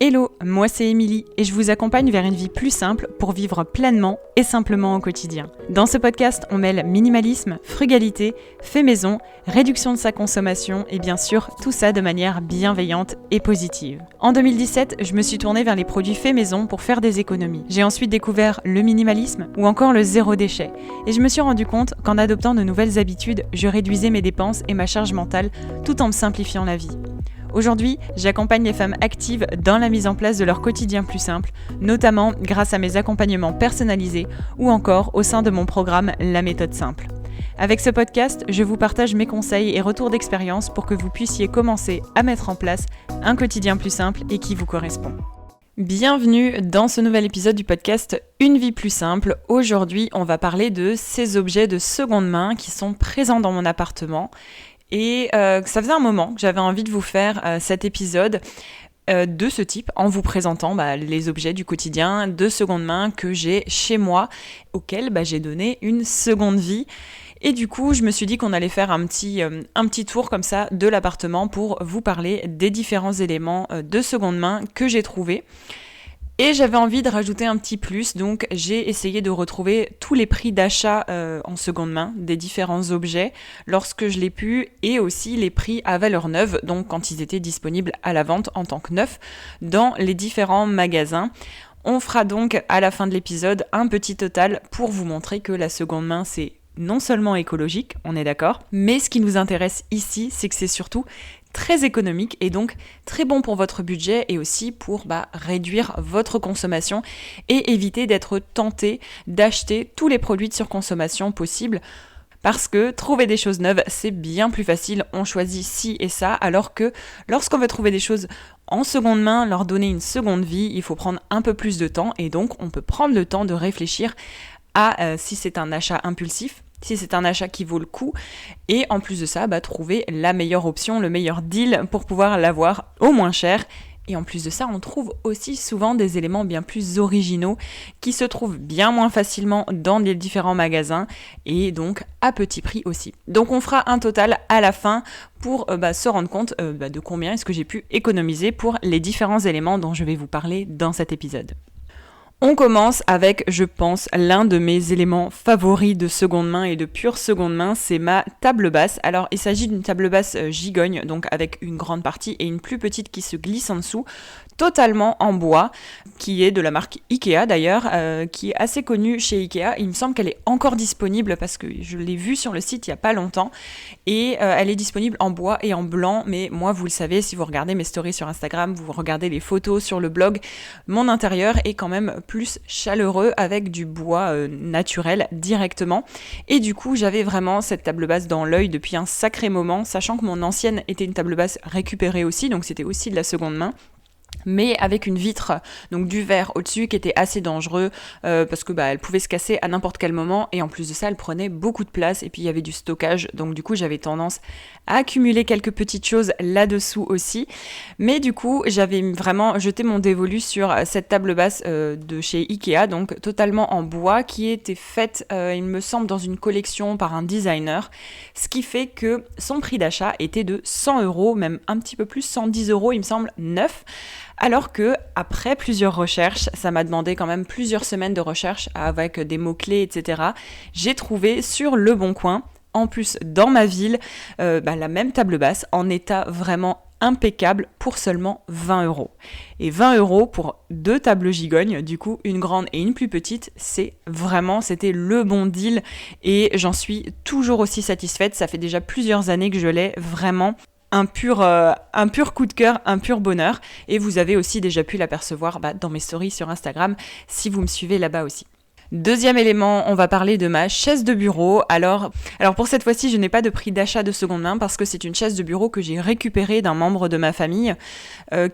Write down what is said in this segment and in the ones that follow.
Hello, moi c'est Émilie et je vous accompagne vers une vie plus simple pour vivre pleinement et simplement au quotidien. Dans ce podcast, on mêle minimalisme, frugalité, fait maison, réduction de sa consommation et bien sûr tout ça de manière bienveillante et positive. En 2017, je me suis tournée vers les produits fait maison pour faire des économies. J'ai ensuite découvert le minimalisme ou encore le zéro déchet et je me suis rendu compte qu'en adoptant de nouvelles habitudes, je réduisais mes dépenses et ma charge mentale tout en me simplifiant la vie. Aujourd'hui, j'accompagne les femmes actives dans la mise en place de leur quotidien plus simple, notamment grâce à mes accompagnements personnalisés ou encore au sein de mon programme La méthode simple. Avec ce podcast, je vous partage mes conseils et retours d'expérience pour que vous puissiez commencer à mettre en place un quotidien plus simple et qui vous correspond. Bienvenue dans ce nouvel épisode du podcast Une vie plus simple. Aujourd'hui, on va parler de ces objets de seconde main qui sont présents dans mon appartement. Et ça faisait un moment que j'avais envie de vous faire cet épisode de ce type en vous présentant les objets du quotidien de seconde main que j'ai chez moi, auxquels j'ai donné une seconde vie. Et du coup, je me suis dit qu'on allait faire un petit tour comme ça de l'appartement pour vous parler des différents éléments de seconde main que j'ai trouvés. Et j'avais envie de rajouter un petit plus, donc j'ai essayé de retrouver tous les prix d'achat en seconde main des différents objets lorsque je l'ai pu et aussi les prix à valeur neuve, donc quand ils étaient disponibles à la vente en tant que neufs dans les différents magasins. On fera donc à la fin de l'épisode un petit total pour vous montrer que la seconde main c'est non seulement écologique, on est d'accord, mais ce qui nous intéresse ici, c'est que c'est surtout très économique et donc très bon pour votre budget et aussi pour réduire votre consommation et éviter d'être tenté d'acheter tous les produits de surconsommation possibles. Parce que trouver des choses neuves, c'est bien plus facile, on choisit ci et ça, alors que lorsqu'on veut trouver des choses en seconde main, leur donner une seconde vie, il faut prendre un peu plus de temps et donc on peut prendre le temps de réfléchir à si c'est un achat impulsif, si c'est un achat qui vaut le coup, et en plus de ça, trouver la meilleure option, le meilleur deal pour pouvoir l'avoir au moins cher. Et en plus de ça, on trouve aussi souvent des éléments bien plus originaux qui se trouvent bien moins facilement dans les différents magasins et donc à petit prix aussi. Donc on fera un total à la fin pour se rendre compte de combien est-ce que j'ai pu économiser pour les différents éléments dont je vais vous parler dans cet épisode. On commence avec, je pense, l'un de mes éléments favoris de seconde main et de pure seconde main, c'est ma table basse. Alors, il s'agit d'une table basse gigogne, donc avec une grande partie et une plus petite qui se glisse en dessous, totalement en bois, qui est de la marque Ikea d'ailleurs, qui est assez connue chez Ikea. Il me semble qu'elle est encore disponible parce que je l'ai vue sur le site il n'y a pas longtemps et elle est disponible en bois et en blanc, mais moi vous le savez, si vous regardez mes stories sur Instagram, vous regardez les photos sur le blog, mon intérieur est quand même plus chaleureux avec du bois naturel directement et du coup j'avais vraiment cette table basse dans l'œil depuis un sacré moment, sachant que mon ancienne était une table basse récupérée aussi, donc c'était aussi de la seconde main, mais avec une vitre, donc du verre au-dessus qui était assez dangereux parce que elle pouvait se casser à n'importe quel moment et en plus de ça elle prenait beaucoup de place et puis il y avait du stockage, donc du coup j'avais tendance à accumuler quelques petites choses là-dessous aussi, mais du coup j'avais vraiment jeté mon dévolu sur cette table basse de chez Ikea, donc totalement en bois, qui était faite il me semble dans une collection par un designer, ce qui fait que son prix d'achat était de 100€, même un petit peu plus, 110€ il me semble, neuf. Alors que, après plusieurs recherches, ça m'a demandé quand même plusieurs semaines de recherche avec des mots-clés, etc. J'ai trouvé sur Le Bon Coin, en plus dans ma ville, la même table basse en état vraiment impeccable pour seulement 20€. Et 20€ pour deux tables gigognes, du coup une grande et une plus petite, c'était le bon deal et j'en suis toujours aussi satisfaite. Ça fait déjà plusieurs années que je l'ai, vraiment un pur coup de cœur, un pur bonheur. Et vous avez aussi déjà pu l'apercevoir dans mes stories sur Instagram si vous me suivez là-bas aussi. Deuxième élément, on va parler de ma chaise de bureau. Alors pour cette fois-ci, je n'ai pas de prix d'achat de seconde main parce que c'est une chaise de bureau que j'ai récupérée d'un membre de ma famille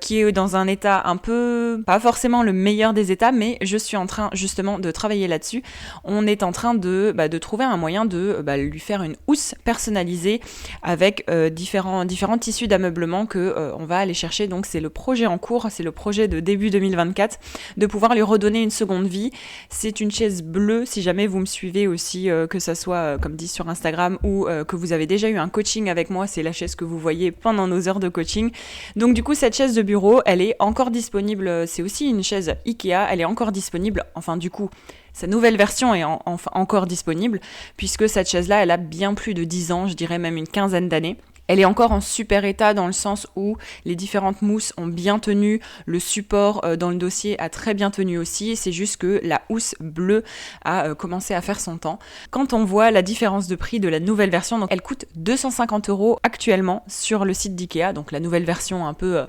qui est dans un état un peu, pas forcément le meilleur des états, mais je suis en train justement de travailler là-dessus. On est en train de trouver un moyen de lui faire une housse personnalisée avec différents tissus d'ameublement que on va aller chercher. Donc c'est le projet en cours, c'est le projet de début 2024 de pouvoir lui redonner une seconde vie. C'est une chaise chaise bleue, si jamais vous me suivez aussi, que ça soit comme dit sur Instagram ou que vous avez déjà eu un coaching avec moi, c'est la chaise que vous voyez pendant nos heures de coaching. Donc du coup cette chaise de bureau, elle est encore disponible, c'est aussi une chaise Ikea, elle est encore disponible, enfin du coup sa nouvelle version est encore disponible, puisque cette chaise-là, elle a bien plus de 10 ans, je dirais même une quinzaine d'années. Elle est encore en super état dans le sens où les différentes mousses ont bien tenu, le support dans le dossier a très bien tenu aussi, c'est juste que la housse bleue a commencé à faire son temps. Quand on voit la différence de prix de la nouvelle version, donc elle coûte 250 € actuellement sur le site d'Ikea, donc la nouvelle version un peu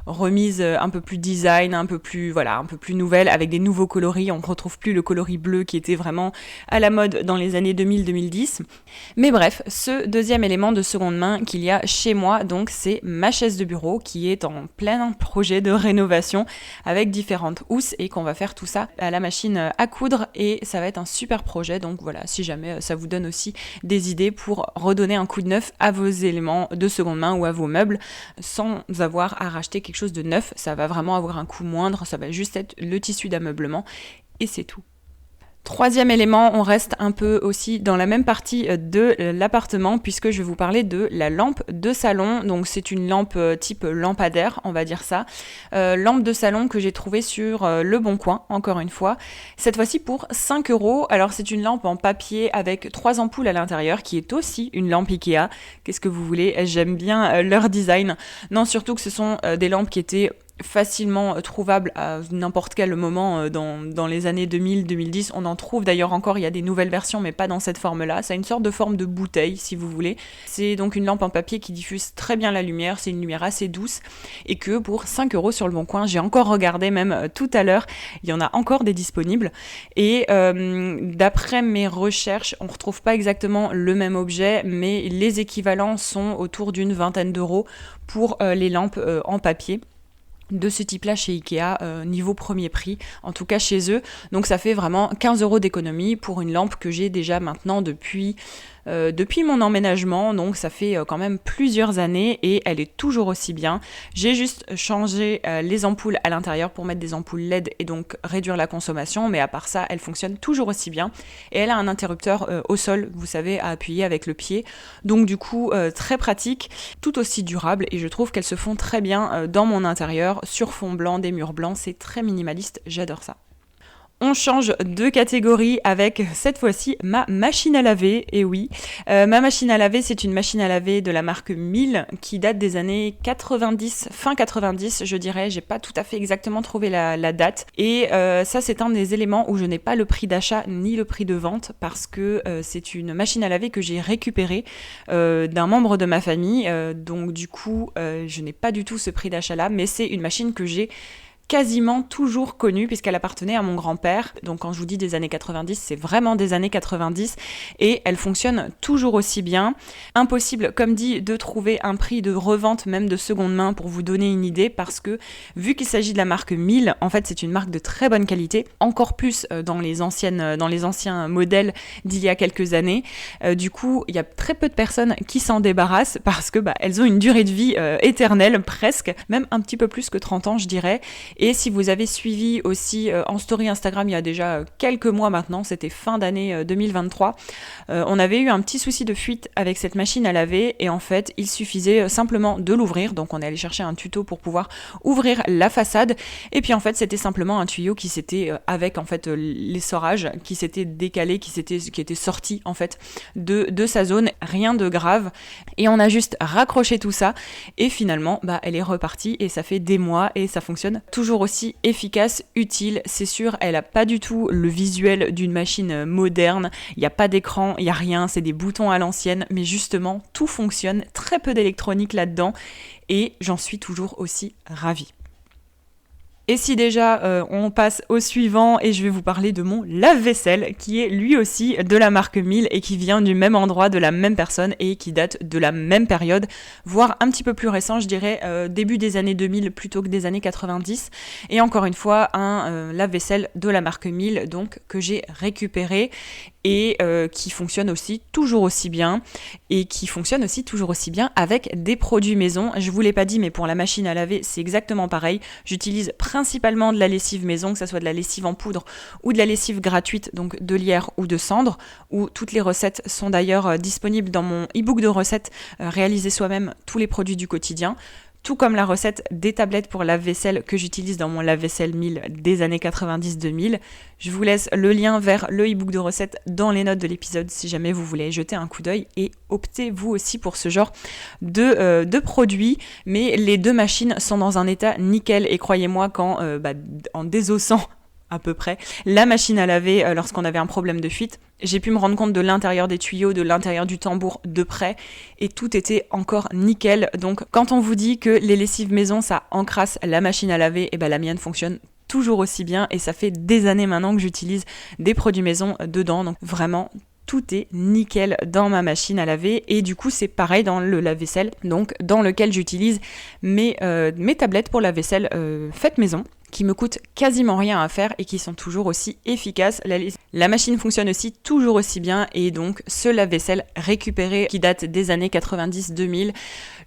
remise, un peu plus design, un peu plus nouvelle, avec des nouveaux coloris, on ne retrouve plus le coloris bleu qui était vraiment à la mode dans les années 2000-2010. Mais bref, ce deuxième élément de seconde main qu'il y a chez moi, donc c'est ma chaise de bureau qui est en plein projet de rénovation avec différentes housses et qu'on va faire tout ça à la machine à coudre et ça va être un super projet. Donc voilà, si jamais ça vous donne aussi des idées pour redonner un coup de neuf à vos éléments de seconde main ou à vos meubles sans avoir à racheter quelque chose de neuf, ça va vraiment avoir un coût moindre, ça va juste être le tissu d'ameublement et c'est tout. Troisième élément, on reste un peu aussi dans la même partie de l'appartement puisque je vais vous parler de la lampe de salon. Donc c'est une lampe type lampadaire, on va dire ça. Lampe de salon que j'ai trouvée sur Le Bon Coin, encore une fois. Cette fois-ci pour 5 €. Alors c'est une lampe en papier avec 3 ampoules à l'intérieur qui est aussi une lampe Ikea. Qu'est-ce que vous voulez ? J'aime bien leur design. Non, surtout que ce sont des lampes qui étaient facilement trouvable à n'importe quel moment dans les années 2000-2010. On en trouve d'ailleurs encore, il y a des nouvelles versions, mais pas dans cette forme-là. Ça a une sorte de forme de bouteille, si vous voulez. C'est donc une lampe en papier qui diffuse très bien la lumière. C'est une lumière assez douce et que pour 5 € sur Le Bon Coin, j'ai encore regardé même tout à l'heure, il y en a encore des disponibles. Et d'après mes recherches, on ne retrouve pas exactement le même objet, mais les équivalents sont autour d'une vingtaine d'euros pour les lampes en papier de ce type-là chez Ikea, niveau premier prix, en tout cas chez eux. Donc ça fait vraiment 15 € d'économie pour une lampe que j'ai déjà maintenant depuis mon emménagement, donc ça fait quand même plusieurs années et elle est toujours aussi bien. J'ai juste changé les ampoules à l'intérieur pour mettre des ampoules LED et donc réduire la consommation, mais à part ça, elle fonctionne toujours aussi bien. Et elle a un interrupteur au sol, vous savez, à appuyer avec le pied. Donc du coup, très pratique, tout aussi durable et je trouve qu'elles se font très bien dans mon intérieur, sur fond blanc, des murs blancs, c'est très minimaliste, j'adore ça. On change de catégorie avec cette fois-ci ma machine à laver, et oui, ma machine à laver c'est une machine à laver de la marque Miele qui date des années 90, fin 90 je dirais, j'ai pas tout à fait exactement trouvé la date et ça c'est un des éléments où je n'ai pas le prix d'achat ni le prix de vente parce que c'est une machine à laver que j'ai récupérée d'un membre de ma famille, donc du coup je n'ai pas du tout ce prix d'achat là, mais c'est une machine que j'ai quasiment toujours connue puisqu'elle appartenait à mon grand-père. Donc quand je vous dis des années 90, c'est vraiment des années 90 et elle fonctionne toujours aussi bien. Impossible, comme dit, de trouver un prix de revente même de seconde main pour vous donner une idée parce que vu qu'il s'agit de la marque Miele, en fait c'est une marque de très bonne qualité, encore plus dans les anciens modèles d'il y a quelques années. Du coup, il y a très peu de personnes qui s'en débarrassent parce que elles ont une durée de vie éternelle presque, même un petit peu plus que 30 ans je dirais. Et si vous avez suivi aussi en story Instagram il y a déjà quelques mois maintenant, c'était fin d'année 2023, on avait eu un petit souci de fuite avec cette machine à laver et en fait il suffisait simplement de l'ouvrir, donc on est allé chercher un tuto pour pouvoir ouvrir la façade et puis en fait c'était simplement un tuyau qui s'était avec en fait l'essorage qui s'était décalé, qui était sorti en fait de sa zone, rien de grave et on a juste raccroché tout ça et finalement elle est repartie et ça fait des mois et ça fonctionne toujours aussi efficace, utile, c'est sûr, elle a pas du tout le visuel d'une machine moderne, il n'y a pas d'écran, il n'y a rien, c'est des boutons à l'ancienne, mais justement, tout fonctionne, très peu d'électronique là-dedans, et j'en suis toujours aussi ravie. Et si déjà on passe au suivant et je vais vous parler de mon lave-vaisselle qui est lui aussi de la marque Miele et qui vient du même endroit, de la même personne et qui date de la même période, voire un petit peu plus récent, je dirais début des années 2000 plutôt que des années 90. Et encore une fois, un lave-vaisselle de la marque Miele donc que j'ai récupéré et qui fonctionne aussi toujours aussi bien et qui fonctionne aussi toujours aussi bien avec des produits maison. Je vous l'ai pas dit mais pour la machine à laver c'est exactement pareil, j'utilise principalement de la lessive maison, que ce soit de la lessive en poudre ou de la lessive gratuite, donc de lierre ou de cendre, où toutes les recettes sont d'ailleurs disponibles dans mon e-book de recettes réaliser soi-même tous les produits du quotidien. Tout comme la recette des tablettes pour lave-vaisselle que j'utilise dans mon lave-vaisselle 1000 des années 90-2000. Je vous laisse le lien vers le e-book de recettes dans les notes de l'épisode si jamais vous voulez jeter un coup d'œil et optez vous aussi pour ce genre de produits. Mais les deux machines sont dans un état nickel et croyez-moi quand en désossant à peu près la machine à laver lorsqu'on avait un problème de fuite, j'ai pu me rendre compte de l'intérieur des tuyaux, de l'intérieur du tambour de près et tout était encore nickel. Donc quand on vous dit que les lessives maison ça encrasse la machine à laver, et la mienne fonctionne toujours aussi bien et ça fait des années maintenant que j'utilise des produits maison dedans. Donc vraiment tout est nickel dans ma machine à laver et du coup c'est pareil dans le lave-vaisselle, donc dans lequel j'utilise mes tablettes pour lave-vaisselle faites maison, qui me coûtent quasiment rien à faire et qui sont toujours aussi efficaces. La machine fonctionne aussi toujours aussi bien et donc ce lave-vaisselle récupéré qui date des années 90-2000,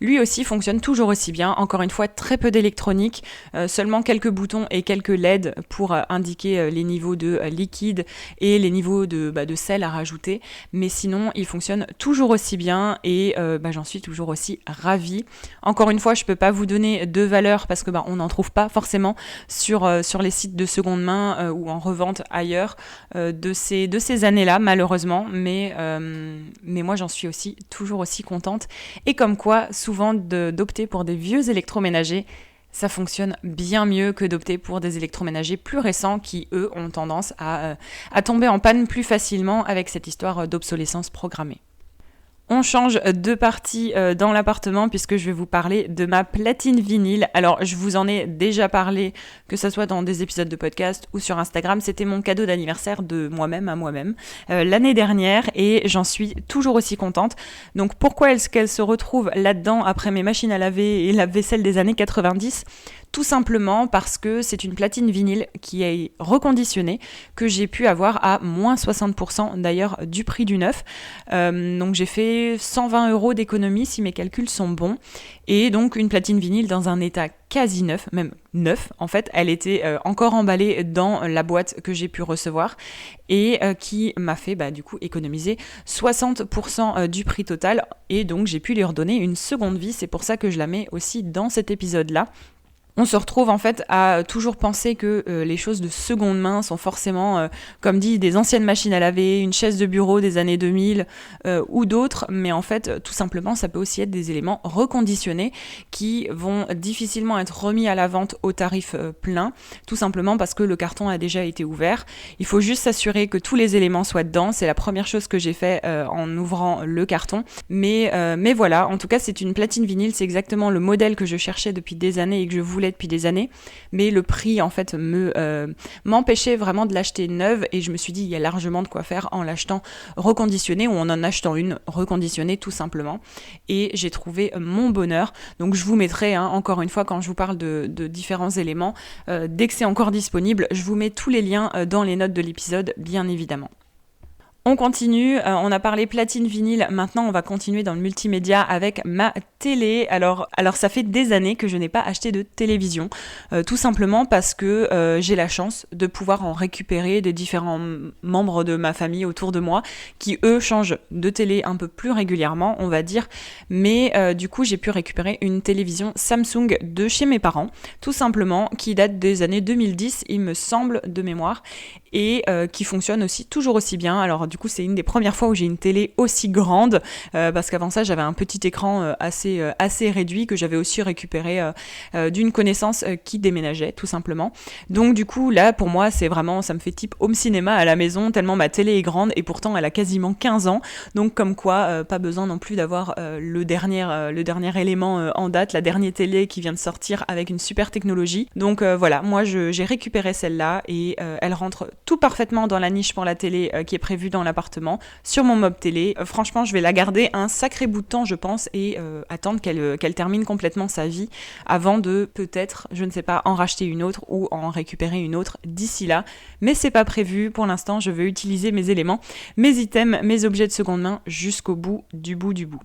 lui aussi fonctionne toujours aussi bien. Encore une fois, très peu d'électronique, seulement quelques boutons et quelques LED pour indiquer les niveaux de liquide et les niveaux de sel à rajouter. Mais sinon, il fonctionne toujours aussi bien et j'en suis toujours aussi ravie. Encore une fois, je peux pas vous donner de valeur parce que on n'en trouve pas forcément sur les sites de seconde main ou en revente ailleurs de ces années-là, malheureusement. Mais moi, j'en suis aussi toujours aussi contente. Et comme quoi, souvent, d'opter pour des vieux électroménagers, ça fonctionne bien mieux que d'opter pour des électroménagers plus récents qui, eux, ont tendance à tomber en panne plus facilement avec cette histoire d'obsolescence programmée. On change de partie dans l'appartement puisque je vais vous parler de ma platine vinyle. Alors, je vous en ai déjà parlé, que ce soit dans des épisodes de podcast ou sur Instagram. C'était mon cadeau d'anniversaire de moi-même à moi-même l'année dernière et j'en suis toujours aussi contente. Donc, pourquoi est-ce qu'elle se retrouve là-dedans après mes machines à laver et la vaisselle des années 90 ? Tout simplement parce que c'est une platine vinyle qui est reconditionnée, que j'ai pu avoir à moins 60% d'ailleurs du prix du neuf. Donc j'ai fait 120 € d'économie si mes calculs sont bons. Et donc une platine vinyle dans un état quasi neuf, même neuf en fait. Elle était encore emballée dans la boîte que j'ai pu recevoir et qui m'a fait du coup économiser 60% du prix total. Et donc j'ai pu lui redonner une seconde vie. C'est pour ça que je la mets aussi dans cet épisode-là. On se retrouve en fait à toujours penser que les choses de seconde main sont forcément, comme dit, des anciennes machines à laver, une chaise de bureau des années 2000 ou d'autres, mais en fait tout simplement ça peut aussi être des éléments reconditionnés qui vont difficilement être remis à la vente au tarif plein, tout simplement parce que le carton a déjà été ouvert. Il faut juste s'assurer que tous les éléments soient dedans, c'est la première chose que j'ai fait en ouvrant le carton, mais voilà, en tout cas c'est une platine vinyle, c'est exactement le modèle que je cherchais depuis des années et que je voulais depuis des années, mais le prix en fait m'empêchait vraiment de l'acheter neuve et je me suis dit il y a largement de quoi faire en l'achetant reconditionnée ou en achetant une reconditionnée tout simplement et j'ai trouvé mon bonheur. Donc je vous mettrai encore une fois quand je vous parle de différents éléments, dès que c'est encore disponible, je vous mets tous les liens dans les notes de l'épisode bien évidemment. On continue, on a parlé platine vinyle, maintenant on va continuer dans le multimédia avec ma télé. Alors ça fait des années que je n'ai pas acheté de télévision, tout simplement parce que j'ai la chance de pouvoir en récupérer des différents membres de ma famille autour de moi qui eux changent de télé un peu plus régulièrement on va dire, mais du coup j'ai pu récupérer une télévision Samsung de chez mes parents, tout simplement, qui date des années 2010 il me semble de mémoire et qui fonctionne aussi toujours aussi bien. Alors du coup c'est une des premières fois où j'ai une télé aussi grande parce qu'avant ça j'avais un petit écran assez réduit que j'avais aussi récupéré d'une connaissance qui déménageait tout simplement. Donc du coup là pour moi c'est vraiment, ça me fait type home cinéma à la maison tellement ma télé est grande et pourtant elle a quasiment 15 ans, donc comme quoi pas besoin non plus d'avoir le dernier élément en date, la dernière télé qui vient de sortir avec une super technologie. Donc voilà, moi j'ai récupéré celle-là et elle rentre tout parfaitement dans la niche pour la télé qui est prévue dans l'appartement, sur mon mob télé. Franchement, je vais la garder un sacré bout de temps, je pense, et attendre qu'elle termine complètement sa vie avant de peut-être, je ne sais pas, en racheter une autre ou en récupérer une autre d'ici là. Mais c'est pas prévu. Pour l'instant, je veux utiliser mes éléments, mes items, mes objets de seconde main jusqu'au bout du bout du bout.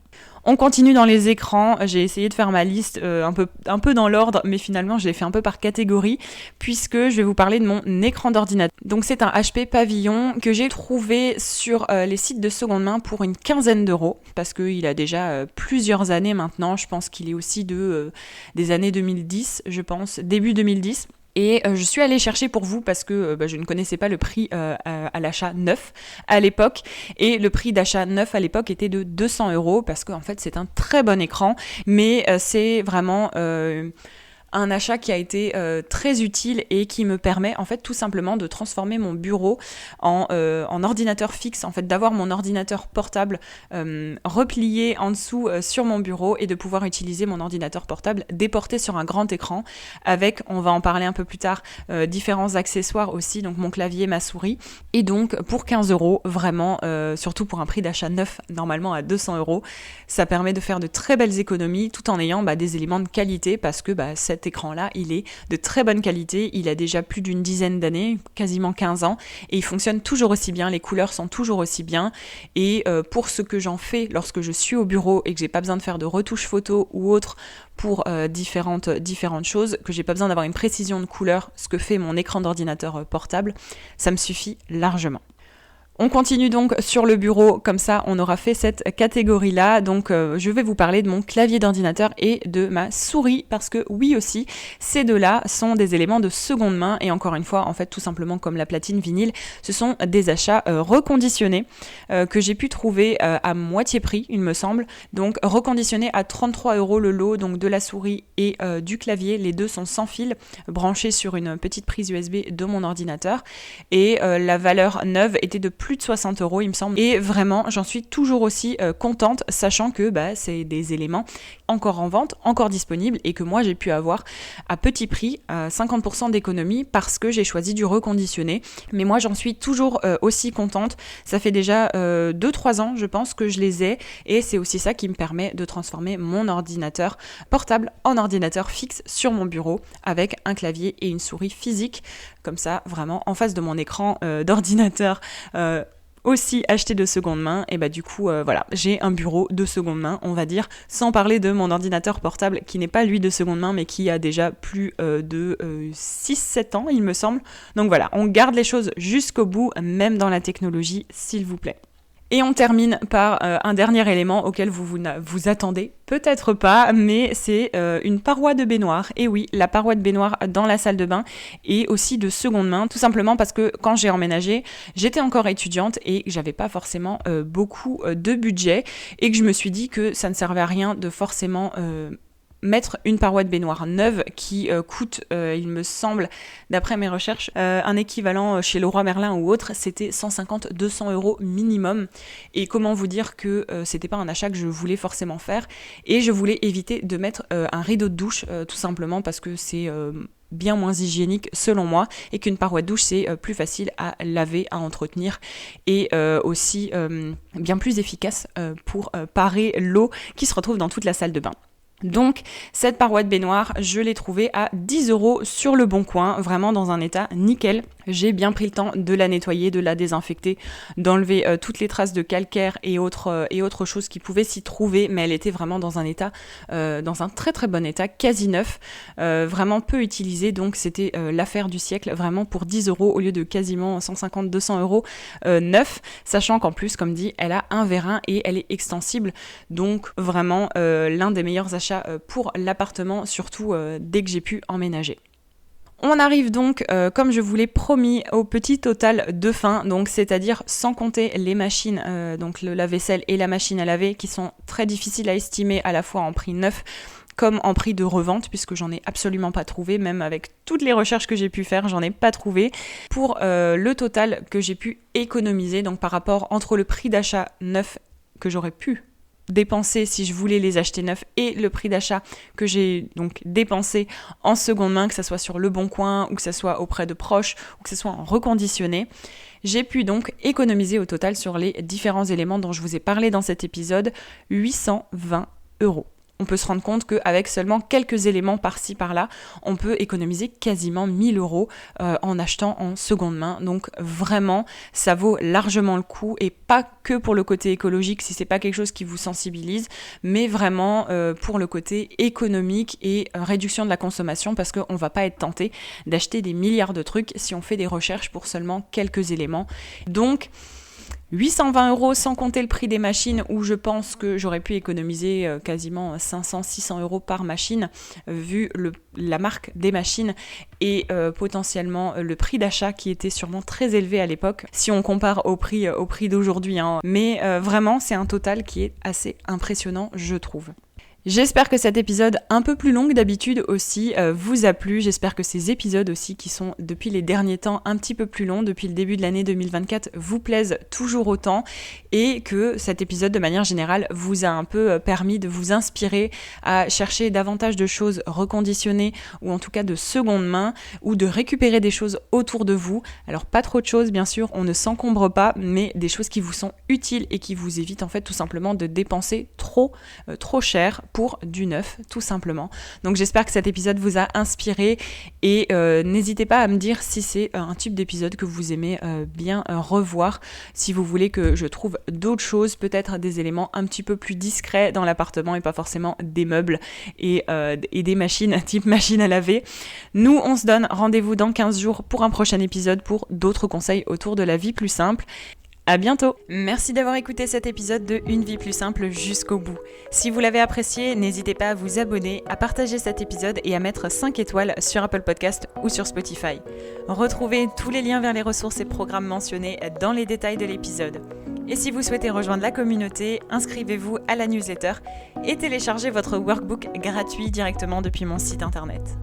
On continue dans les écrans, j'ai essayé de faire ma liste un peu dans l'ordre, mais finalement je l'ai fait un peu par catégorie, puisque je vais vous parler de mon écran d'ordinateur. Donc c'est un HP Pavillon que j'ai trouvé sur les sites de seconde main pour une quinzaine d'euros, parce qu'il a déjà plusieurs années maintenant, je pense qu'il est aussi des années 2010, je pense, début 2010. Et je suis allée chercher pour vous parce que je ne connaissais pas le prix à l'achat neuf à l'époque. Et le prix d'achat neuf à l'époque était de 200 € parce qu'en fait c'est un très bon écran. Mais c'est vraiment un achat qui a été très utile et qui me permet en fait tout simplement de transformer mon bureau en ordinateur fixe, en fait d'avoir mon ordinateur portable replié en dessous sur mon bureau et de pouvoir utiliser mon ordinateur portable déporté sur un grand écran avec, on va en parler un peu plus tard, différents accessoires aussi, donc mon clavier, ma souris. Et donc pour 15 €, vraiment, surtout pour un prix d'achat neuf normalement à 200 €, ça permet de faire de très belles économies tout en ayant des éléments de qualité parce que cet écran-là, il est de très bonne qualité, il a déjà plus d'une dizaine d'années, quasiment 15 ans, et il fonctionne toujours aussi bien, les couleurs sont toujours aussi bien, et pour ce que j'en fais lorsque je suis au bureau et que j'ai pas besoin de faire de retouches photos ou autres pour différentes choses, que j'ai pas besoin d'avoir une précision de couleur, ce que fait mon écran d'ordinateur portable, ça me suffit largement. On continue donc sur le bureau, comme ça on aura fait cette catégorie-là. Donc je vais vous parler de mon clavier d'ordinateur et de ma souris parce que oui aussi, ces deux-là sont des éléments de seconde main et encore une fois, en fait tout simplement comme la platine vinyle, ce sont des achats reconditionnés que j'ai pu trouver à moitié prix, il me semble. Donc reconditionnés à 33 € le lot, donc de la souris et du clavier. Les deux sont sans fil, branchés sur une petite prise USB de mon ordinateur et la valeur neuve était de plus de 60 €, il me semble. Et vraiment, j'en suis toujours aussi contente, sachant que c'est des éléments encore en vente, encore disponibles, et que moi j'ai pu avoir à petit prix, 50% d'économie, parce que j'ai choisi du reconditionné. Mais moi j'en suis toujours aussi contente. Ça fait déjà 2-3 ans, je pense, que je les ai, et c'est aussi ça qui me permet de transformer mon ordinateur portable en ordinateur fixe sur mon bureau, avec un clavier et une souris physique, comme ça, vraiment, en face de mon écran d'ordinateur aussi acheté de seconde main, et du coup voilà, j'ai un bureau de seconde main, on va dire, sans parler de mon ordinateur portable qui n'est pas lui de seconde main mais qui a déjà plus de 6-7 ans il me semble. Donc voilà, on garde les choses jusqu'au bout, même dans la technologie, s'il vous plaît. Et on termine par un dernier élément auquel vous attendez peut-être pas, mais c'est une paroi de baignoire. Et oui, la paroi de baignoire dans la salle de bain est aussi de seconde main, tout simplement parce que quand j'ai emménagé, j'étais encore étudiante et j'avais pas forcément beaucoup de budget et que je me suis dit que ça ne servait à rien de forcément mettre une paroi de baignoire neuve qui coûte, il me semble, d'après mes recherches, un équivalent chez Leroy Merlin ou autre, c'était 150-200 € minimum. Et comment vous dire que c'était pas un achat que je voulais forcément faire. Et je voulais éviter de mettre un rideau de douche, tout simplement parce que c'est bien moins hygiénique selon moi, et qu'une paroi de douche c'est plus facile à laver, à entretenir, et aussi bien plus efficace pour parer l'eau qui se retrouve dans toute la salle de bain. Donc cette paroi de baignoire, je l'ai trouvée à 10 € sur le Bon Coin, vraiment dans un état nickel. J'ai bien pris le temps de la nettoyer, de la désinfecter, d'enlever toutes les traces de calcaire et autres choses qui pouvaient s'y trouver, mais elle était vraiment dans un état, dans un très très bon état, quasi neuf, vraiment peu utilisée, donc c'était l'affaire du siècle, vraiment pour 10 € au lieu de quasiment 150-200 € neuf, sachant qu'en plus, comme dit, elle a un vérin et elle est extensible, donc vraiment l'un des meilleurs achats pour l'appartement, surtout dès que j'ai pu emménager. On arrive donc, comme je vous l'ai promis, au petit total de fin, donc c'est-à-dire sans compter les machines, donc le lave-vaisselle et la machine à laver, qui sont très difficiles à estimer à la fois en prix neuf comme en prix de revente, puisque j'en ai absolument pas trouvé, même avec toutes les recherches que j'ai pu faire, j'en ai pas trouvé. Pour le total que j'ai pu économiser, donc par rapport entre le prix d'achat neuf que j'aurais pu dépenser si je voulais les acheter neufs et le prix d'achat que j'ai donc dépensé en seconde main, que ce soit sur Le Bon Coin ou que ce soit auprès de proches ou que ce soit en reconditionné, j'ai pu donc économiser au total sur les différents éléments dont je vous ai parlé dans cet épisode 820 €. on peut se rendre compte qu'avec seulement quelques éléments par-ci par-là, on peut économiser quasiment 1 000 € en achetant en seconde main. Donc vraiment, ça vaut largement le coup, et pas que pour le côté écologique si c'est pas quelque chose qui vous sensibilise, mais vraiment pour le côté économique et réduction de la consommation, parce qu'on va pas être tenté d'acheter des milliards de trucs si on fait des recherches pour seulement quelques éléments. Donc 820 € sans compter le prix des machines, où je pense que j'aurais pu économiser quasiment 500-600 € par machine, vu la marque des machines et potentiellement le prix d'achat qui était sûrement très élevé à l'époque, si on compare au prix d'aujourd'hui. Mais vraiment, c'est un total qui est assez impressionnant, je trouve. J'espère que cet épisode un peu plus long que d'habitude aussi vous a plu. J'espère que ces épisodes aussi, qui sont depuis les derniers temps un petit peu plus longs, depuis le début de l'année 2024, vous plaisent toujours autant, et que cet épisode de manière générale vous a un peu permis de vous inspirer à chercher davantage de choses reconditionnées, ou en tout cas de seconde main, ou de récupérer des choses autour de vous. Alors pas trop de choses bien sûr, on ne s'encombre pas, mais des choses qui vous sont utiles et qui vous évitent en fait tout simplement de dépenser trop cher pour du neuf, tout simplement. Donc j'espère que cet épisode vous a inspiré, et n'hésitez pas à me dire si c'est un type d'épisode que vous aimez bien revoir, si vous voulez que je trouve d'autres choses, peut-être des éléments un petit peu plus discrets dans l'appartement et pas forcément des meubles et des machines, type machine à laver. Nous, on se donne rendez-vous dans 15 jours pour un prochain épisode pour d'autres conseils autour de la vie plus simple. À bientôt! Merci d'avoir écouté cet épisode de Une vie plus simple jusqu'au bout. Si vous l'avez apprécié, n'hésitez pas à vous abonner, à partager cet épisode et à mettre 5 étoiles sur Apple Podcast ou sur Spotify. Retrouvez tous les liens vers les ressources et programmes mentionnés dans les détails de l'épisode. Et si vous souhaitez rejoindre la communauté, inscrivez-vous à la newsletter et téléchargez votre workbook gratuit directement depuis mon site internet.